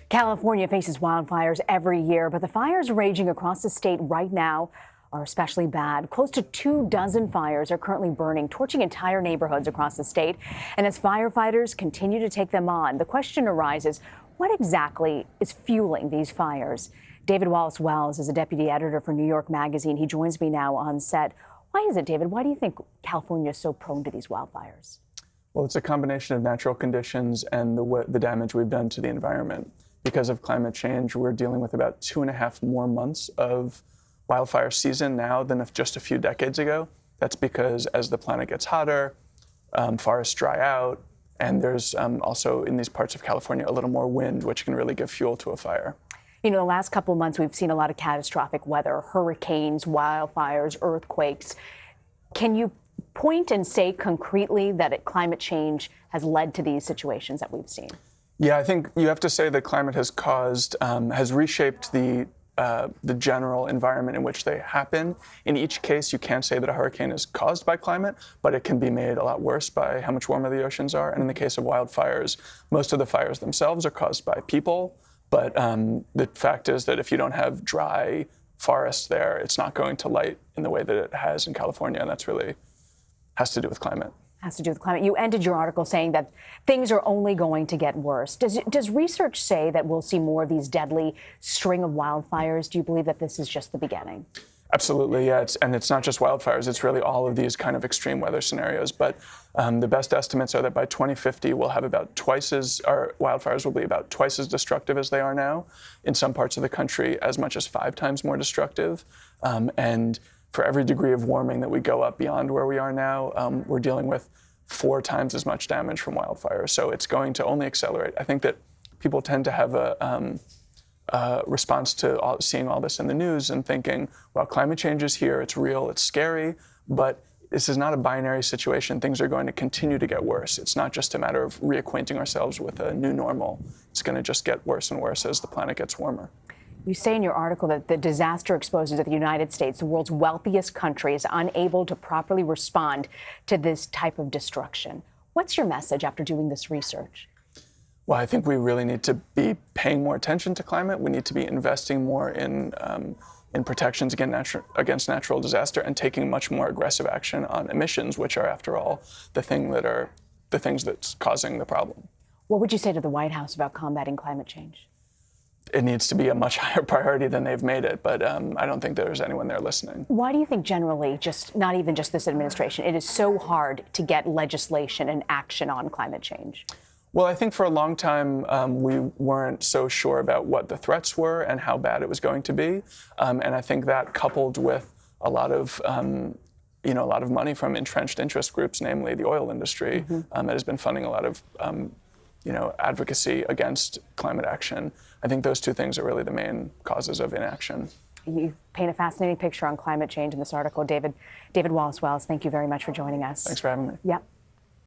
California faces wildfires every year, but the fires raging across the state right now are especially bad. Close to 24 fires are currently burning, torching entire neighborhoods across the state. And as firefighters continue to take them on, the question arises, what exactly is fueling these fires? David Wallace-Wells is a deputy editor for New York Magazine. He joins me now on set. Why is it, David? Why do you think California is so prone to these wildfires? Well, it's a combination of natural conditions and the damage we've done to the environment. Because of climate change, we're dealing with about 2.5 more months of wildfire season now than just a few decades ago. That's because as the planet gets hotter, forests dry out, and there's also in these parts of California a little more wind, which can really give fuel to a fire. You know, the last couple of months, we've seen a lot of catastrophic weather, hurricanes, wildfires, earthquakes. Can you point and say concretely that climate change has led to these situations that we've seen? Yeah, I think you have to say that climate has has reshaped the general environment in which they happen. In each case, you can't say that a hurricane is caused by climate, but it can be made a lot worse by how much warmer the oceans are. And in the case of wildfires, most of the fires themselves are caused by people. But the fact is that if you don't have dry forests there, it's not going to light in the way that it has in California. And that's really has to do with climate. Has to do with climate. You ended your article saying that things are only going to get worse. Does research say that we'll see more of these deadly string of wildfires? Do you believe that this is just the beginning? Absolutely, yeah. It's not just wildfires. It's really all of these kind of extreme weather scenarios. But the best estimates are that by 2050, we'll have wildfires will be about twice as destructive as they are now. In some parts of the country, as much as 5 times more destructive. And for every degree of warming that we go up beyond where we are now, we're dealing with 4 times as much damage from wildfires. So it's going to only accelerate. I think that people tend to have a response to seeing all this in the news and thinking, well, climate change is here, it's real, it's scary, but this is not a binary situation. Things are going to continue to get worse. It's not just a matter of reacquainting ourselves with a new normal. It's going to just get worse and worse as the planet gets warmer. You say in your article that the disaster exposure that the United States, the world's wealthiest country, is unable to properly respond to this type of destruction. What's your message after doing this research? Well, I think we really need to be paying more attention to climate. We need to be investing more in protections against natural disaster and taking much more aggressive action on emissions, which are, after all, the things that's causing the problem. What would you say to the White House about combating climate change? It needs to be a much higher priority than they've made it, but I don't think there's anyone there listening. Why do you think generally, not even just this administration, it is so hard to get legislation and action on climate change? Well, I think for a long time, we weren't so sure about what the threats were and how bad it was going to be. And I think that coupled with a lot of money from entrenched interest groups, namely the oil industry, that has been funding a lot of advocacy against climate action. I think those two things are really the main causes of inaction. You paint a fascinating picture on climate change in this article. David Wallace-Wells, thank you very much for joining us. Thanks for having me. Yep.